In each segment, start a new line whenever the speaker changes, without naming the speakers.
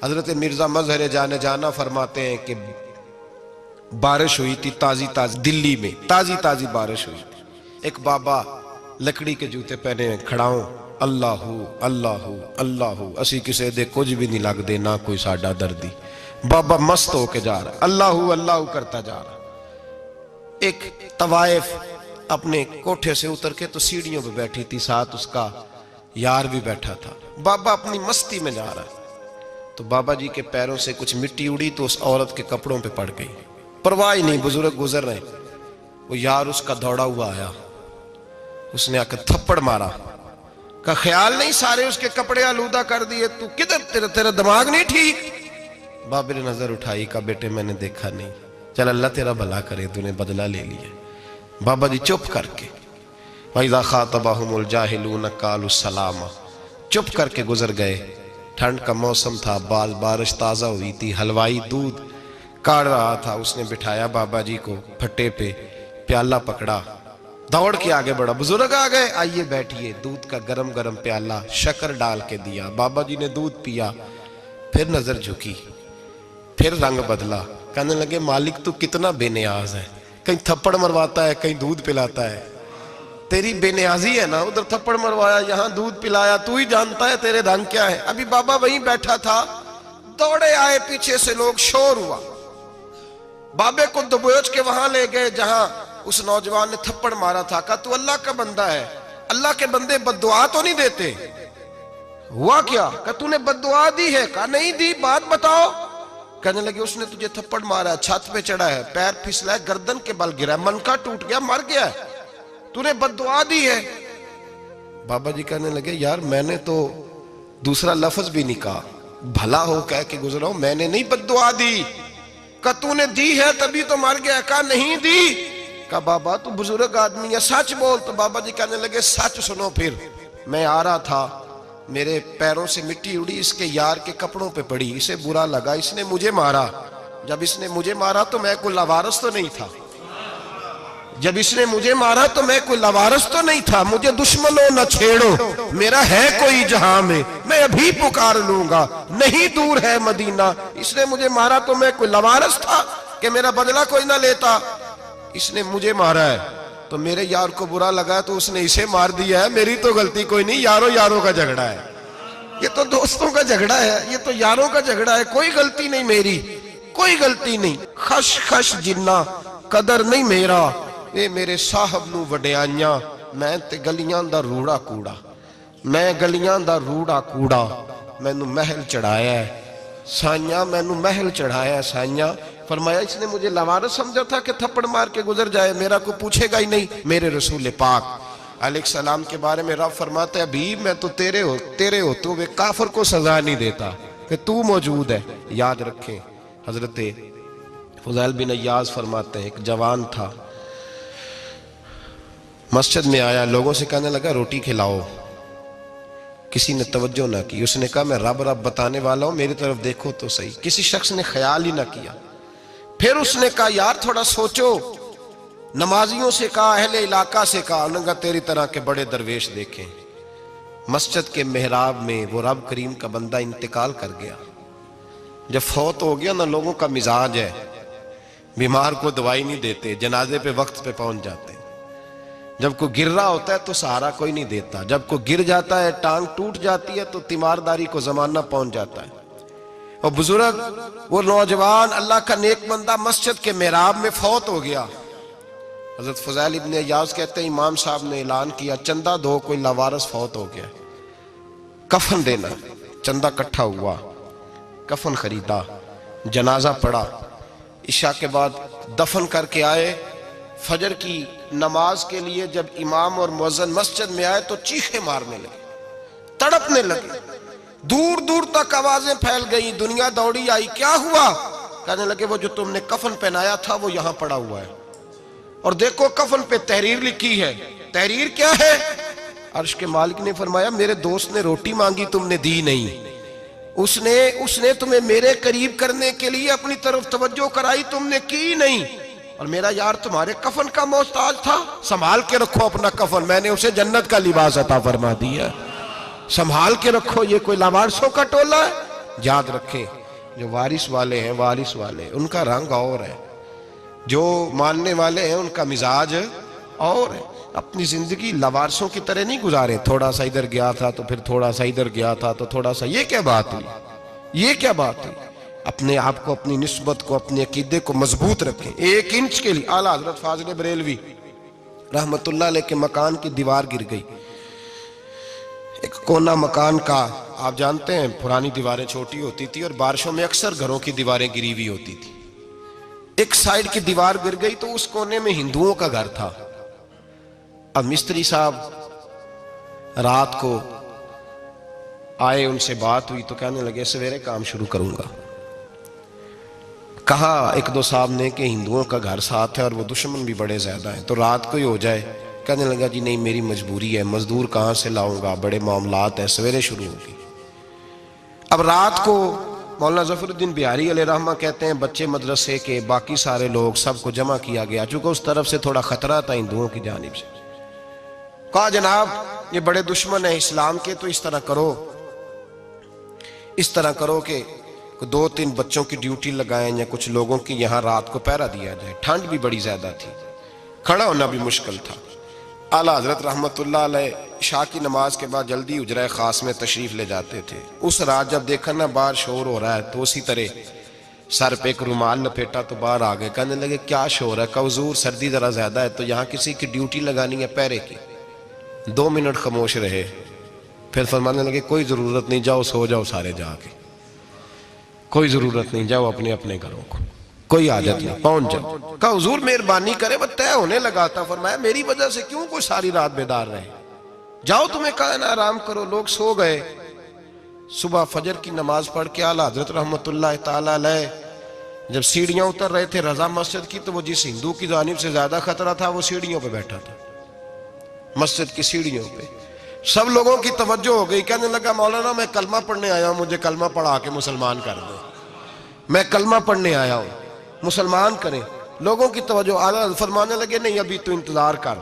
حضرت مرزا مظہر جانے جانا فرماتے ہیں کہ بارش ہوئی تھی تازی تازی، دلی میں تازی تازی بارش ہوئی تھی. ایک بابا لکڑی کے جوتے پہنے کھڑا ہوں، اللہ اللہ اللہ، اسی کسے دے کچھ بھی نہیں لگ دے، نہ کوئی ساڈا دردی. بابا مست ہو کے جا رہا، اللہ اللہ کرتا جا رہا. ایک طوائف اپنے کوٹھے سے اتر کے تو سیڑھیوں پہ بیٹھی تھی، ساتھ اس کا یار بھی بیٹھا تھا. بابا اپنی مستی میں جا رہا، تو بابا جی کے پیروں سے کچھ مٹی اڑی تو اس عورت کے کپڑوں پہ پڑ گئی. پرواہ نہیں، بزرگ گزر رہے. وہ یار اس کا دوڑا ہوا آیا، اس نے آ کے تھپڑ مارا. کا خیال نہیں سارے اس کے کپڑے آلودہ کر دیے، تو کدھر تیرا دماغ نہیں ٹھیک؟ بابے نے نظر اٹھائی، کہا بیٹے میں نے دیکھا نہیں، چل اللہ تیرا بھلا کرے، تو نے بدلہ لے لیا. بابا جی چپ کر کے وَإِذَا خَاطَبَهُمُ الْجَاهِلُونَ قَالُوا السَّلَامَ، چپ کر کے گزر گئے. ٹھنڈ کا موسم تھا، بارش تازہ ہوئی تھی، حلوائی دودھ کاڑ رہا تھا. اس نے بٹھایا بابا جی کو پھٹے پہ، پیالہ پکڑا، دوڑ کے آگے بڑھا. بزرگ آ گئے، آئیے بیٹھیے. دودھ کا گرم گرم پیالہ شکر ڈال کے دیا. بابا جی نے دودھ پیا، پھر نظر جھکی، پھر رنگ بدلا. کہنے لگے مالک تو کتنا بے نیاز ہے، کہیں تھپڑ مرواتا ہے، کہیں دودھ پلاتا ہے. تیری بے نیازی ہے نا، ادھر تھپڑ مروایا، یہاں دودھ پلایا، تو ہی جانتا ہے تیرے رنگ کیا ہے. ابھی بابا وہیں بیٹھا تھا، دوڑے آئے پیچھے سے لوگ، شور ہوا. بابے کو دبوچ کے وہاں لے گئے جہاں اس نوجوان نے تھپڑ مارا تھا. کہا تو اللہ کا بندہ ہے، اللہ کے بندے بد دعا تو نہیں دیتے. ہوا کیا؟ کہا تو نے بد دعا دی ہے؟ کہا نہیں دی، بات بتاؤ. کہنے لگے اس نے تجھے تھپڑ مارا ہے، چھت پہ چڑھا ہے، پیر پھسلا ہے، گردن کے بل گرا ہے، منکا ٹوٹ گیا، مر گیا ہے، تو نے بد دعا دی ہے. بابا جی کہنے لگے یار میں نے تو دوسرا لفظ بھی نہیں کہا، بھلا ہو کہہ کے گزرا ہوں، میں نے نہیں بد دعا دی. کہا تو نے دی ہے تبھی تو مر گیا. کہا نہیں دی. کہا بابا تو بزرگ آدمی ہے، سچ بول. تو بابا جی کہنے لگے سچ سنو. پھر میں آ رہا تھا، میرے پیروں سے مٹی اڑی، اس کے یار کے کپڑوں پہ پڑی، اسے برا لگا، اس نے مجھے مارا. جب اس نے مجھے مارا تو میں کوئی لاوارث تو نہیں تھا، جب اس نے مجھے مارا تو میں کوئی لاوارث تو نہیں تھا. مجھے دشمنوں نہ چھیڑو، میرا ہے کوئی جہاں میں ابھی پکار لوں گا، نہیں دور ہے مدینہ. اس نے مجھے مارا تو میں کوئی لاوارث تھا کہ میرا بدلہ کوئی نہ لیتا. اس نے مجھے مارا ہے تو میرے یار کو برا لگا تو اس نے اسے مار دیا ہے، میری تو غلطی کوئی نہیں. یاروں کا جھگڑا ہے، یہ تو دوستوں کا جھگڑا ہے، یہ تو یاروں کا جھگڑا ہے، کوئی غلطی نہیں میری، کوئی غلطی نہیں. خش خش جنہ قدر نہیں میرا، اے میرے صاحب نو وڈیاں، میں تے گلیاں دا روڑا کوڑا، میں گلیاں دا روڑا کوڑا. میں نو محل چڑھایا ہے سائیاں، میں نو محل چڑھایا ہے سائیاں. فرمایا اس نے مجھے لاوارث سمجھا تھا کہ تھپڑ مار کے گزر جائے، میرا کو پوچھے گا ہی نہیں. میرے رسول پاک علیہ السلام کے بارے میں رب فرماتا ہے ابھی میں تو تیرے ہوتے ہوئے کافر کو سزا نہیں دیتا کہ تو موجود ہے. یاد رکھیں حضرت فضیل بن عیاض فرماتے ہیں ایک جوان تھا، مسجد میں آیا، لوگوں سے کہنے لگا روٹی کھلاؤ. کسی نے توجہ نہ کی. اس نے کہا میں رب بتانے والا ہوں، میری طرف دیکھو تو صحیح. کسی شخص نے خیال ہی نہ کیا. پھر اس نے کہا یار تھوڑا سوچو. نمازیوں سے کہا، اہل علاقہ سے کہا، انہوں نے کہا تیری طرح کے بڑے درویش دیکھیں. مسجد کے محراب میں وہ رب کریم کا بندہ انتقال کر گیا. جب فوت ہو گیا نا، لوگوں کا مزاج ہے، بیمار کو دوائی نہیں دیتے، جنازے پہ وقت پہ پہنچ جاتے. جب کوئی گر رہا ہوتا ہے تو سہارا کوئی نہیں دیتا، جب کوئی گر جاتا ہے، ٹانگ ٹوٹ جاتی ہے تو تیمارداری کو زمانہ پہنچ جاتا ہے. اور بزرگ وہ نوجوان اللہ کا نیک بندہ مسجد کے محراب میں فوت ہو گیا. حضرت فضیل ابن عیاض کہتے ہیں امام صاحب نے اعلان کیا چندہ دو، کوئی لاوارث فوت ہو گیا، کفن دینا. چندہ کٹھا ہوا، کفن خریدا، جنازہ پڑا. عشاء کے بعد دفن کر کے آئے. فجر کی نماز کے لیے جب امام اور مؤذن مسجد میں آئے تو چیخیں مارنے لگے، تڑپنے لگے. دور دور تک آوازیں پھیل گئی، دنیا دوڑی آئی. کیا ہوا؟ کہنے لگے وہ جو تم نے کفن پہنایا تھا وہ یہاں پڑا ہوا ہے، اور دیکھو کفن پہ تحریر لکھی ہے. تحریر کیا ہے؟ عرش کے مالک نے فرمایا میرے دوست نے روٹی مانگی تم نے دی نہیں، اس نے تمہیں میرے قریب کرنے کے لیے اپنی طرف توجہ کرائی، تم نے کی نہیں. اور میرا یار تمہارے کفن کا محتاج تھا، سنبھال کے رکھو اپنا کفن، میں نے اسے جنت کا لباس عطا فرما دیا، سنبھال کے رکھو. یہ کوئی لاوارثوں کا ٹولہ ہے؟ یاد رکھیں جو وارث والے ہیں، وارث والے ان کا رنگ اور ہے، جو ماننے والے ہیں ان کا مزاج اور ہے۔ اپنی زندگی لوارثوں کی طرح نہیں گزارے، تھوڑا سا ادھر گیا تھا تو پھر تھوڑا سا ادھر گیا تھا تو تھوڑا سا، یہ کیا بات ہوئی، یہ کیا بات ہوئی؟ اپنے آپ کو، اپنی نسبت کو، اپنے عقیدے کو مضبوط رکھیں۔ 1 انچ کے لیے اعلیٰ حضرت فاضل بریلوی رحمت اللہ علیہ کے مکان کی دیوار گر گئی، ایک کونا مکان کا، آپ جانتے ہیں پرانی دیواریں چھوٹی ہوتی تھی اور بارشوں میں اکثر گھروں کی دیواریں گری ہوئی ہوتی تھی، ایک سائیڈ کی دیوار گر گئی تو اس کونے میں ہندوؤں کا گھر تھا۔ اب مستری صاحب رات کو آئے، ان سے بات ہوئی تو کہنے لگے سویرے کام شروع کروں گا۔ کہا 1-2 صاحب نے کہ ہندوؤں کا گھر ساتھ ہے اور وہ دشمن بھی بڑے زیادہ ہیں، تو رات کو ہی ہو جائے۔ کہنے لگا جی نہیں، میری مجبوری ہے، مزدور کہاں سے لاؤں گا، بڑے معاملات ہیں، سویرے شروع ہوگی۔ اب رات کو مولانا ظفر الدین بہاری علیہ رحمہ کہتے ہیں بچے مدرسے کے، باقی سارے لوگ، سب کو جمع کیا گیا، چونکہ اس طرف سے تھوڑا خطرہ تھا ہندوؤں کی جانب سے۔ کہا جناب یہ بڑے دشمن ہیں اسلام کے، تو اس طرح کرو کہ 2-3 بچوں کی ڈیوٹی لگائیں یا کچھ لوگوں کی یہاں رات کو پہرا دیا جائے۔ ٹھنڈ بھی بڑی زیادہ تھی، کھڑا ہونا بھی مشکل تھا۔ اعلیٰ حضرت رحمت اللہ علیہ عشاء کی نماز کے بعد جلدی حجرہ خاص میں تشریف لے جاتے تھے۔ اس رات جب دیکھا نا باہر شور ہو رہا ہے تو اسی طرح سر پہ ایک رومال لپیٹا تو باہر آ گئے، کہنے لگے کیا شور ہے؟ کہا حضور سردی ذرا زیادہ ہے تو یہاں کسی کی ڈیوٹی لگانی ہے پہرے کی۔ 2 منٹ خاموش رہے، پھر فرمانے لگے کوئی ضرورت نہیں، جاؤ سو جاؤ سارے جا کے، کوئی ضرورت نہیں، جاؤ اپنے اپنے گھروں کو، کوئی حاجت نہیں، پہنچ جاؤ۔ کہا حضور مہربانی کرے، وہ طے ہونے لگا تھا۔ فرمایا میری وجہ سے کیوں کوئی ساری رات بیدار رہے، جاؤ تمہیں کہا نا آرام کرو۔ لوگ سو گئے۔ صبح فجر کی نماز پڑھ کے اعلیٰ حضرت رحمت اللہ تعالی علیہ جب سیڑھیاں اتر رہے تھے رضا مسجد کی، تو وہ جس ہندو کی جانب سے زیادہ خطرہ تھا وہ سیڑھیوں پہ بیٹھا تھا، مسجد کی سیڑھیوں پہ۔ سب لوگوں کی توجہ ہو گئی، کہنے لگا مولانا میں کلمہ پڑھنے آیا ہوں، مجھے کلمہ پڑھا کے مسلمان کر دو، میں کلمہ پڑھنے آیا ہوں، مسلمان کریں۔ لوگوں کی توجہ، اعلیٰ فرمانے لگے نہیں ابھی تو انتظار کر،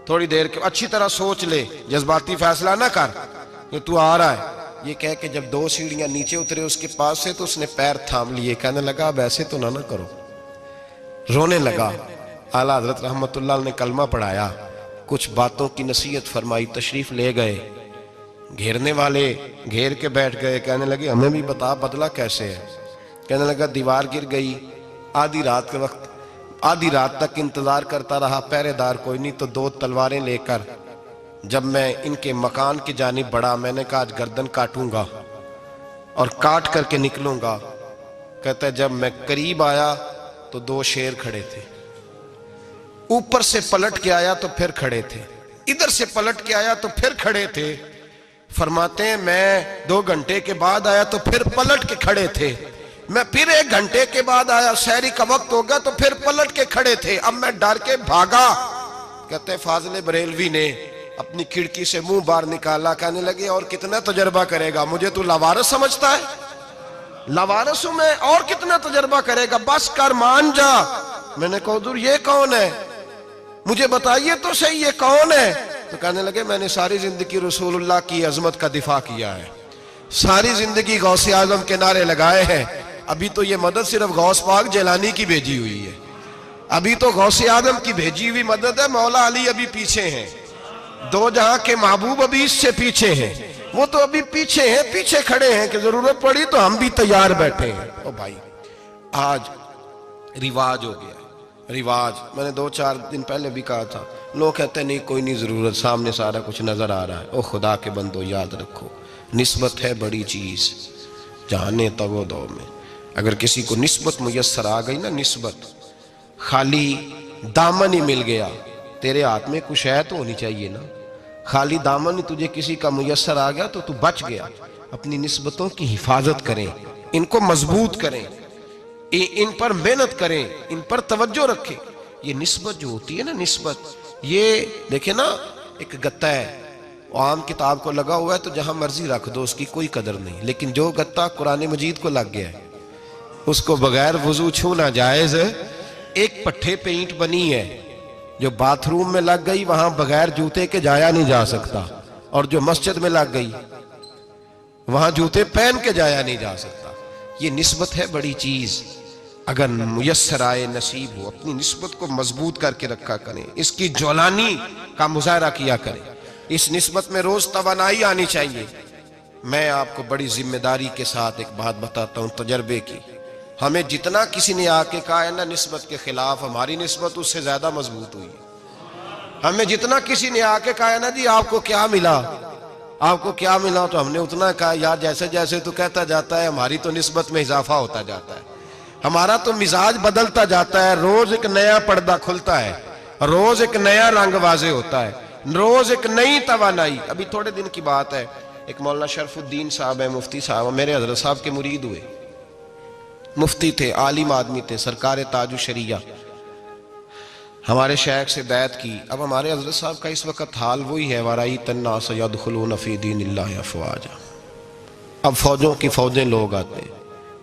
تھوڑی دیر کے، اچھی طرح سوچ لے، جذباتی فیصلہ نہ کر کہ تو آ رہا ہے۔ یہ کہہ کے جب 2 سیڑھیاں نیچے اترے اس کے پاس سے تو اس نے پیر تھام لیے، کہنے لگا اب ایسے تو نہ کرو، رونے لگا۔ اعلیٰ حضرت رحمت اللہ نے کلمہ پڑھایا، کچھ باتوں کی نصیحت فرمائی، تشریف لے گئے۔ گھیرنے والے گھیر کے بیٹھ گئے، کہنے لگے ہمیں بھی بتا بدلہ کیسے ہے۔ کہنے لگا دیوار گر گئی، آدھی رات کے وقت، آدھی رات تک انتظار کرتا رہا، پہرے دار کوئی نہیں، تو 2 تلواریں لے کر جب میں ان کے مکان کی جانب بڑھا، میں نے کہا آج گردن کاٹوں گا اور کاٹ کر کے نکلوں گا۔ کہتا ہے جب میں قریب آیا تو 2 شیر کھڑے تھے، اوپر سے پلٹ کے آیا تو پھر کھڑے تھے، ادھر سے پلٹ کے آیا تو پھر کھڑے تھے۔ فرماتے ہیں میں 2 گھنٹے کے بعد آیا تو پھر پلٹ کے کھڑے تھے، میں پھر 1 گھنٹے کے بعد آیا، سحری کا وقت ہو گیا تو پھر پلٹ کے کھڑے تھے، اب میں ڈر کے بھاگا۔ کہتے ہیں فاضل بریلوی نے اپنی کھڑکی سے منہ باہر نکالا، کہنے لگے اور کتنا تجربہ کرے گا، مجھے تو لاوارث سمجھتا ہے، لاوارث ہوں میں، اور کتنا تجربہ کرے گا، بس کر مان جا۔ میں نے کہا حضور یہ کون ہے، مجھے بتائیے تو صحیح یہ کون ہے۔ تو کہنے لگے میں نے ساری زندگی رسول اللہ کی عظمت کا دفاع کیا ہے، ساری زندگی غوث اعظم کے نعرے لگائے ہیں، ابھی تو یہ مدد صرف غوث پاک جیلانی کی بھیجی ہوئی ہے، ابھی تو غوث اعظم کی بھیجی ہوئی مدد ہے، مولا علی ابھی پیچھے ہیں، 2 جہاں کے محبوب ابھی اس سے پیچھے ہیں، وہ تو ابھی پیچھے ہیں، پیچھے کھڑے ہیں کہ ضرورت پڑی تو ہم بھی تیار بیٹھے ہیں۔ او بھائی آج رواج ہو گیا، رواج، میں نے 2-4 دن پہلے بھی کہا تھا، لوگ کہتے ہیں نہیں کوئی نہیں ضرورت، سامنے سارا کچھ نظر آ رہا ہے۔ او خدا کے بندو یاد رکھو، نسبت ہے بڑی چیز، جانے تو دو میں، اگر کسی کو نسبت میسر آ گئی نا، نسبت، خالی دامن ہی مل گیا، تیرے ہاتھ میں کچھ ہے تو ہونی چاہیے نا، خالی دامن ہی تجھے کسی کا میسر آ گیا تو بچ گیا۔ اپنی نسبتوں کی حفاظت کریں، ان کو مضبوط کریں، ان پر محنت کریں، ان پر توجہ رکھیں۔ یہ نسبت جو ہوتی ہے نا، نسبت، یہ دیکھیں نا، ایک گتا ہے عام کتاب کو لگا ہوا ہے تو جہاں مرضی رکھ دو، اس کی کوئی قدر نہیں، لیکن جو گتا قرآن مجید کو لگ گیا ہے اس کو بغیر وضو چھونا جائز ہے۔ ایک پٹھے پہ اینٹ بنی ہے، جو باتھ روم میں لگ گئی وہاں بغیر جوتے کے جایا نہیں جا سکتا، اور جو مسجد میں لگ گئی وہاں جوتے پہن کے جایا نہیں جا سکتا. یہ نسبت ہے بڑی چیز. اگر میسر آئے نصیب ہو اپنی نسبت کو مضبوط کر کے رکھا کریں, اس کی جولانی کا مظاہرہ کیا کریں. اس نسبت میں روز توانائی آنی چاہیے. میں آپ کو بڑی ذمہ داری کے ساتھ ایک بات بتاتا ہوں تجربے کی. ہمیں جتنا کسی نے آ کے کہا ہے نا نسبت کے خلاف, ہماری نسبت اس سے زیادہ مضبوط ہوئی. ہمیں جتنا کسی نے آ کے کہا ہے نا جی آپ کو کیا ملا, آپ کو کیا ملا, تو ہم نے اتنا کہا یار جیسے جیسے تو کہتا جاتا ہے ہماری تو نسبت میں اضافہ ہوتا جاتا ہے, ہمارا تو مزاج بدلتا جاتا ہے. روز ایک نیا پردہ کھلتا ہے, روز ایک نیا رنگ واضح ہوتا ہے, روز ایک نئی توانائی. ابھی تھوڑے دن کی بات ہے, ایک مولانا شرف الدین صاحب ہے, مفتی صاحب, میرے حضرت صاحب کے مرید ہوئے. مفتی تھے, عالم آدمی تھے, سرکار تاج الشریعہ, ہمارے شیخ سے بیعت کی. اب ہمارے حضرت صاحب کا اس وقت حال وہی ہے وَرَأَيْتَ النَّاسَ يَدْخُلُونَ فِي دِينِ اللَّهِ أَفْوَاجًا. اب فوجوں کی فوجیں لوگ آتے ہیں.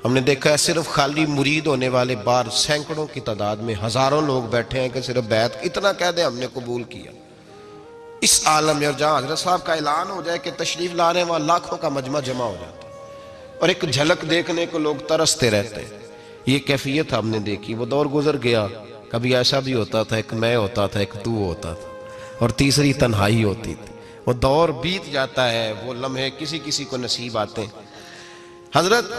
ہم نے دیکھا ہے صرف خالی مرید ہونے والے باہر سینکڑوں کی تعداد میں ہزاروں لوگ بیٹھے ہیں کہ صرف بیعت اتنا کہہ دیں ہم نے قبول کیا. اس عالم میں اور جہاں حضرت صاحب کا اعلان ہو جائے کہ تشریف لا رہے ہیں وہاں لاکھوں کا مجمع جمع ہو جاتا ہے اور ایک جھلک دیکھنے کو لوگ ترستے رہتے ہیں. یہ کیفیت ہم نے دیکھی. وہ دور گزر گیا. کبھی ایسا بھی ہوتا تھا ایک میں ہوتا تھا, ایک تو ہوتا تھا, اور تیسری تنہائی ہوتی تھی. وہ دور بیت جاتا ہے, وہ لمحے کسی کسی کو نصیب آتے ہیں. حضرت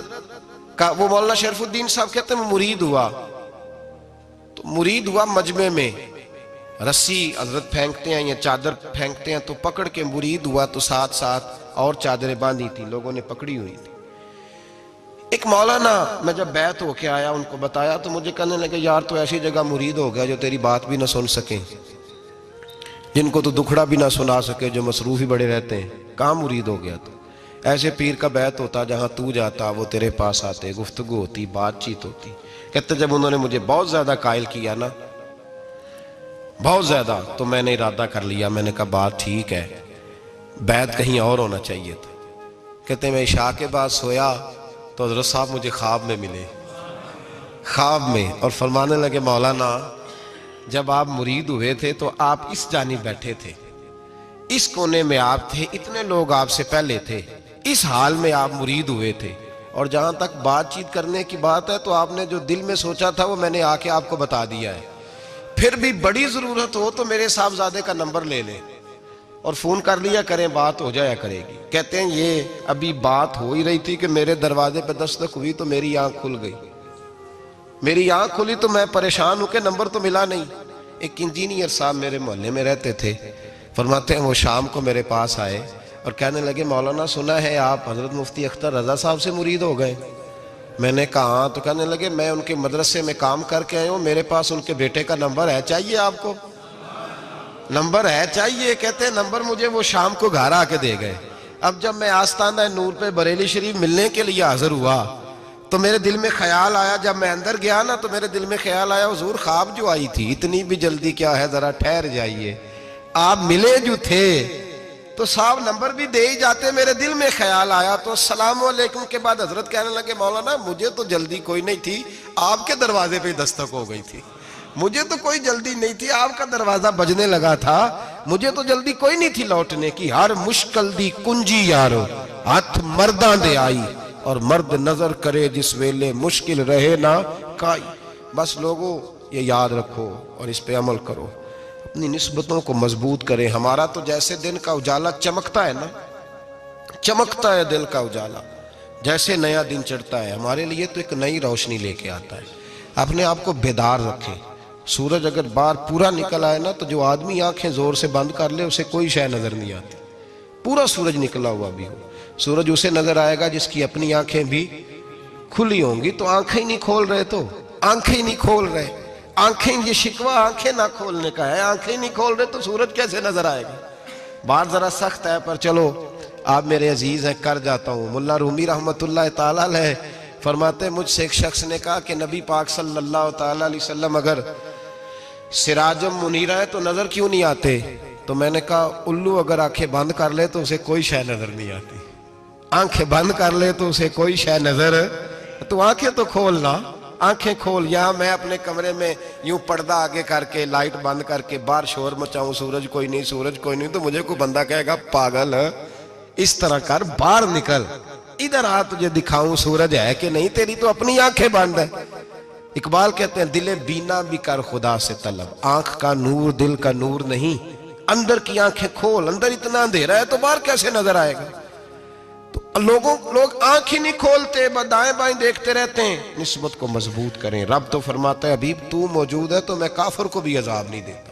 کا وہ مولانا شرف الدین صاحب کہتے ہیں مرید ہوا, تو مرید ہوا مجمع میں, رسی حضرت پھینکتے ہیں یا چادر پھینکتے ہیں تو پکڑ کے مرید ہوا, تو ساتھ ساتھ اور چادریں باندھی تھی, لوگوں نے پکڑی ہوئی تھی. ایک مولانا, میں جب بیعت ہو کے آیا ان کو بتایا تو مجھے کہنے لگے یار تو ایسی جگہ مرید ہو گیا جو تیری بات بھی نہ سن سکیں, جن کو تو دکھڑا بھی نہ سنا سکے, جو مصروف ہی بڑے رہتے ہیں. کہاں مرید ہو گیا تو؟ ایسے پیر کا بیعت ہوتا جہاں تو جاتا, وہ تیرے پاس آتے, گفتگو ہوتی, بات چیت ہوتی. کہتے جب انہوں نے مجھے بہت زیادہ قائل کیا نا, بہت زیادہ, تو میں نے ارادہ کر لیا. میں نے کہا بات ٹھیک ہے, بیعت کہیں اور ہونا چاہیے تھا. کہتے میں عشاء کے بعد سویا تو حضرت صاحب مجھے خواب میں ملے, خواب میں, اور فرمانے لگے مولانا جب آپ مرید ہوئے تھے تو آپ اس جانب بیٹھے تھے, اس کونے میں آپ تھے, اتنے لوگ آپ سے پہلے تھے, اس حال میں آپ مرید ہوئے تھے, اور جہاں تک بات چیت کرنے کی بات ہے تو آپ نے جو دل میں سوچا تھا وہ میں نے آ کے آپ کو بتا دیا ہے. پھر بھی بڑی ضرورت ہو تو میرے صاحبزادے کا نمبر لے لیں اور فون کر لیا کریں, بات ہو جایا کرے گی. کہتے ہیں یہ ابھی بات ہو ہی رہی تھی کہ میرے دروازے پہ دستک ہوئی تو میری آنکھ کھل گئی. میری آنکھ کھلی تو میں پریشان ہوں کہ نمبر تو ملا نہیں. ایک انجینئر صاحب میرے محلے میں رہتے تھے, فرماتے ہیں وہ شام کو میرے پاس آئے اور کہنے لگے مولانا سنا ہے آپ حضرت مفتی اختر رضا صاحب سے مرید ہو گئے. میں نے کہا ہاں. تو کہنے لگے میں ان کے مدرسے میں کام کر کے آئے ہوں, میرے پاس ان کے بیٹے کا نمبر ہے, چاہیے آپ کو؟ نمبر ہے چاہیے. کہتے ہیں نمبر مجھے وہ شام کو گھر آ کے دے گئے. اب جب میں آستانہ نور پہ بریلی شریف ملنے کے لیے حاضر ہوا تو میرے دل میں خیال آیا, جب میں اندر گیا نا تو میرے دل میں خیال آیا حضور خواب جو آئی تھی اتنی بھی جلدی کیا ہے, ذرا ٹھہر جائیے, آپ ملے جو تھے تو صاحب نمبر بھی دے ہی جاتے. میرے دل میں خیال آیا تو السلام علیکم کے بعد حضرت کہنے لگے مولانا مجھے تو جلدی کوئی نہیں تھی, آپ کے دروازے پہ دستک ہو گئی تھی. مجھے تو کوئی جلدی نہیں تھی, آپ کا دروازہ بجنے لگا تھا, مجھے تو جلدی کوئی نہیں تھی لوٹنے کی. ہر مشکل دی کنجی یارو ہاتھ مرداں دے آئی, اور مرد نظر کرے جس ویلے مشکل رہے نہ کائی. بس لوگوں یہ یاد رکھو اور اس پہ عمل کرو, اپنی نسبتوں کو مضبوط کریں. ہمارا تو جیسے دن کا اجالا چمکتا ہے نا, چمکتا ہے دل کا اجالا, جیسے نیا دن چڑھتا ہے ہمارے لیے تو ایک نئی روشنی لے کے آتا ہے. اپنے آپ کو بیدار رکھیں. سورج اگر باہر پورا نکل آئے نا تو جو آدمی آنکھیں زور سے بند کر لے اسے کوئی شے نظر نہیں آتی. پورا سورج نکلا ہوا بھی ہو, سورج اسے نظر آئے گا جس کی اپنی آنکھیں بھی کھلی ہوں گی. تو آنکھیں نہیں کھول رہے, تو آنکھیں نہیں کھول رہے, آنکھیں, یہ شکوہ آنکھیں نہ کھولنے کا ہے. آنکھیں نہیں کھول رہے تو سورج کیسے نظر آئے گا؟ بات ذرا سخت ہے پر چلو آپ میرے عزیز ہیں, کر جاتا ہوں. ملا رومی رحمت اللہ تعالیٰ علیہ فرماتے مجھ سے ایک شخص نے کہا کہ نبی پاک صلی اللہ تعالیٰ علیہ وسلم اگر سراجم منیرہ ہے تو نظر کیوں نہیں آتے؟ تو میں نے کہا الو اگر آنکھیں بند کر لے تو اسے کوئی شے نظر نہیں آتی. آنکھیں بند کر لے تو اسے کوئی شے نظر, تو آنکھیں تو کھولنا, آنکھیں کھول. یہاں میں اپنے کمرے میں یوں پردہ آگے کر کے لائٹ بند کر کے باہر شور مچاؤں, سورج کوئی نہیں, سورج کوئی نہیں, تو مجھے کوئی بندہ کہے گا پاگل, اس طرح کر, باہر نکل. ادھر آ تجھے دکھاؤں سورج ہے کہ نہیں، تیری تو اپنی آنکھیں بند ہے۔ اقبال کہتے ہیں دل بینا بھی کر خدا سے طلب، آنکھ کا نور دل کا نور نہیں، اندر کی آنکھیں کھول، اندر اتنا اندھیرا ہے تو باہر کیسے نظر آئے گا؟ تو لوگ آنکھ ہی نہیں کھولتے، دائیں بائیں دیکھتے رہتے ہیں۔ نسبت کو مضبوط کریں۔ رب تو فرماتا ہے حبیب تو موجود ہے تو میں کافر کو بھی عذاب نہیں دیتا۔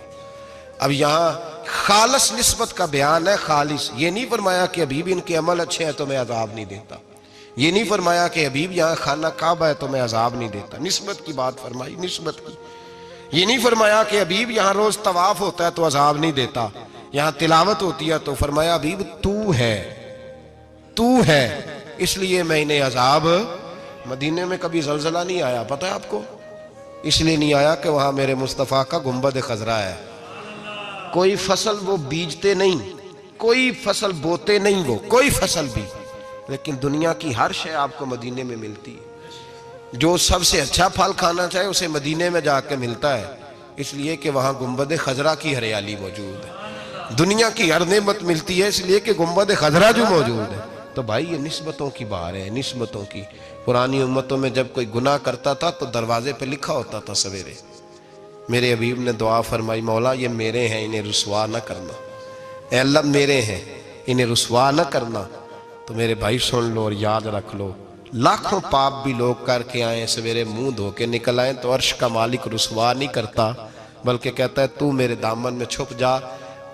اب یہاں خالص نسبت کا بیان ہے، خالص، یہ نہیں فرمایا کہ حبیب ان کے عمل اچھے ہیں تو میں عذاب نہیں دیتا، یہ نہیں فرمایا کہ حبیب یہاں خانہ کعبہ ہے تو میں عذاب نہیں دیتا، نسبت کی بات فرمائی، نسبت کی۔ یہ نہیں فرمایا کہ حبیب یہاں روز طواف ہوتا ہے تو عذاب نہیں دیتا، یہاں تلاوت ہوتی ہے تو فرمایا حبیب تو ہے اس لیے میں انہیں عذاب۔ مدینے میں کبھی زلزلہ نہیں آیا، پتہ ہے آپ کو؟ اس لیے نہیں آیا کہ وہاں میرے مصطفیٰ کا گنبد خضرا ہے۔ کوئی فصل وہ بیجتے نہیں، کوئی فصل بوتے نہیں، وہ کوئی فصل بھی، لیکن دنیا کی ہر شے آپ کو مدینے میں ملتی ہے۔ جو سب سے اچھا پھل کھانا چاہے اسے مدینے میں جا کے ملتا ہے، اس لیے کہ وہاں گنبد خضرا کی ہریالی موجود ہے۔ دنیا کی ہر نعمت ملتی ہے اس لیے کہ گنبد خضرا جو موجود ہے۔ تو بھائی یہ نسبتوں کی بہار ہے، نسبتوں کی۔ پرانی امتوں میں جب کوئی گناہ کرتا تھا تو دروازے پہ لکھا ہوتا تھا سویرے، میرے حبیب نے دعا فرمائی مولا یہ میرے ہیں انہیں رسوا نہ کرنا، اے اللہ میرے ہیں انہیں رسوا نہ کرنا۔ تو میرے بھائی سن لو اور یاد رکھ لو، لاکھوں پاپ بھی لوگ کر کے آئیں، سویرے منہ دھو کے نکل آئیں تو عرش کا مالک رسوا نہیں کرتا، بلکہ کہتا ہے تو میرے دامن میں چھپ جا،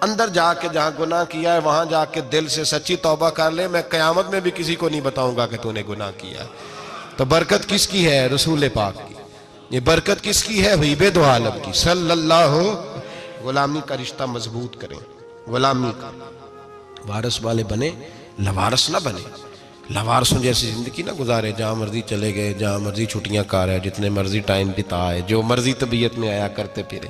اندر جا کے جہاں گناہ کیا ہے وہاں جا کے دل سے سچی توبہ کر لے، میں قیامت میں بھی کسی کو نہیں بتاؤں گا کہ تو نے گناہ کیا ہے۔ تو برکت کس کی ہے؟ رسول پاک کی۔ یہ برکت کس کی ہے؟ حبیب دو عالم کی صلی اللہ۔ غلامی کا رشتہ مضبوط کریں، غلامی کا، وارث والے بنے، لوارث نہ بنے۔ لوارثوں جیسی زندگی نہ گزارے، جہاں مرضی چلے گئے، جہاں مرضی چھٹیاں کار ہے، جتنے مرضی ٹائم بتائے، جو مرضی طبیعت میں آیا کرتے پھرے،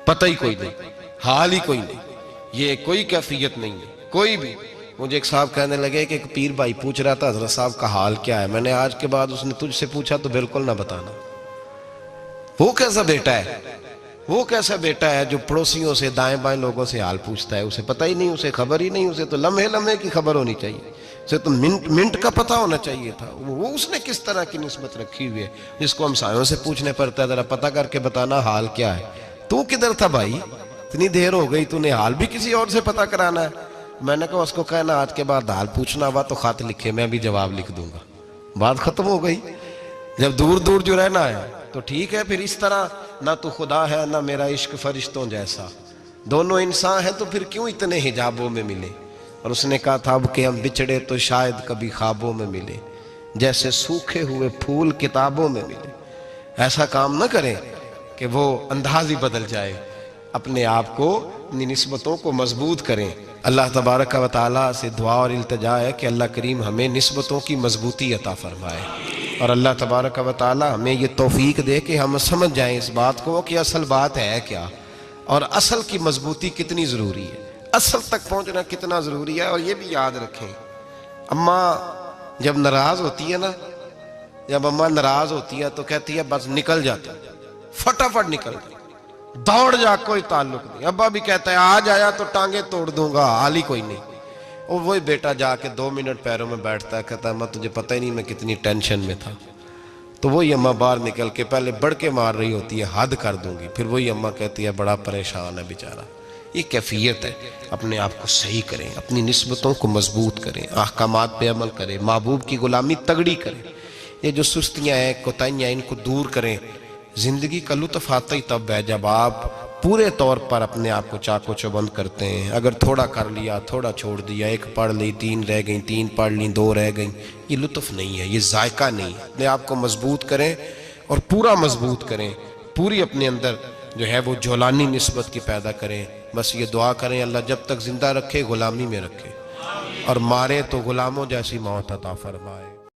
پتہ ہی کوئی نہیں، حال ہی کوئی نہیں، یہ کوئی کیفیت نہیں ہے کوئی بھی۔ مجھے ایک صاحب کہنے لگے کہ ایک پیر بھائی پوچھ رہا تھا حضرت صاحب کا حال کیا ہے، میں نے آج کے بعد اس نے تجھ سے پوچھا تو بالکل نہ بتانا۔ وہ کیسا بیٹا ہے، وہ کیسا بیٹا ہے جو پڑوسیوں سے دائیں بائیں لوگوں سے حال پوچھتا ہے، اسے پتہ ہی نہیں، اسے خبر ہی نہیں، اسے تو لمحے لمحے کی خبر ہونی چاہیے، اسے تو منٹ منٹ کا پتہ ہونا چاہیے تھا۔ وہ اس نے کس طرح کی نسبت رکھی ہوئی ہے جس کو ہم سایوں سے پوچھنے پڑتا ہے ذرا پتہ کر کے بتانا حال کیا ہے۔ تو کدھر تھا بھائی، اتنی دیر ہو گئی، تو نے حال بھی کسی اور سے پتہ کرانا ہے؟ میں نے کہا اس کو کہنا آج کے بعد حال پوچھنا ہوا تو خط لکھے، میں بھی جواب لکھ دوں گا، بات ختم ہو گئی۔ جب دور دور جو رہنا ہے تو ٹھیک ہے، پھر اس طرح نہ تو خدا ہے نہ میرا عشق فرشتوں جیسا، دونوں انسان ہیں تو پھر کیوں اتنے حجابوں میں ملے؟ اور اس نے کہا تھا اب کہ ہم بچھڑے تو شاید کبھی خوابوں میں ملے، جیسے سوکھے ہوئے پھول کتابوں میں ملے۔ ایسا کام نہ کریں کہ وہ انداز ہی بدل جائے، اپنے آپ کو، اپنی نسبتوں کو مضبوط کریں۔ اللہ تبارک و تعالیٰ سے دعا اور التجا ہے کہ اللہ کریم ہمیں نسبتوں کی مضبوطی عطا فرمائے، اور اللہ تبارک و تعالیٰ ہمیں یہ توفیق دے کہ ہم سمجھ جائیں اس بات کو کہ اصل بات ہے کیا، اور اصل کی مضبوطی کتنی ضروری ہے، اصل تک پہنچنا کتنا ضروری ہے۔ اور یہ بھی یاد رکھیں، اماں جب ناراض ہوتی ہے نا، جب اماں ناراض ہوتی ہے تو کہتی ہے بس نکل جاتا، فٹافٹ نکل جاتا، دوڑ جا، کوئی تعلق نہیں۔ ابا بھی کہتا ہے آج آیا تو ٹانگیں توڑ دوں گا، حال ہی کوئی نہیں۔ اور وہی بیٹا جا کے 2 منٹ پیروں میں بیٹھتا ہے، کہتا ہے اماں تجھے پتہ ہی نہیں میں کتنی ٹینشن میں تھا۔ تو وہی اماں باہر نکل کے پہلے بڑھ کے مار رہی ہوتی ہے حد کر دوں گی، پھر وہی اماں کہتی ہے بڑا پریشان ہے بیچارہ۔ یہ کیفیت ہے، اپنے آپ کو صحیح کریں، اپنی نسبتوں کو مضبوط کریں، احکامات پہ عمل کریں، محبوب کی غلامی تگڑی کریں۔ یہ جو سستیاں ہیں، کوتاہیاں ہیں، ان کو دور کریں۔ زندگی کا لطف آتا ہی تب ہے جب آپ پورے طور پر اپنے آپ کو چاقو چوبند کرتے ہیں۔ اگر تھوڑا کر لیا، تھوڑا چھوڑ دیا، 1 پڑھ لی، 3 رہ گئیں، 3 پڑھ لیں، 2 رہ گئیں، یہ لطف نہیں ہے، یہ ذائقہ نہیں ہے۔ اپنے آپ کو مضبوط کریں اور پورا مضبوط کریں، پوری اپنے اندر جو ہے وہ جولانی نسبت کی پیدا کریں۔ بس یہ دعا کریں اللہ جب تک زندہ رکھے غلامی میں رکھے، اور مارے تو غلاموں جیسی موت عطا فرمائے۔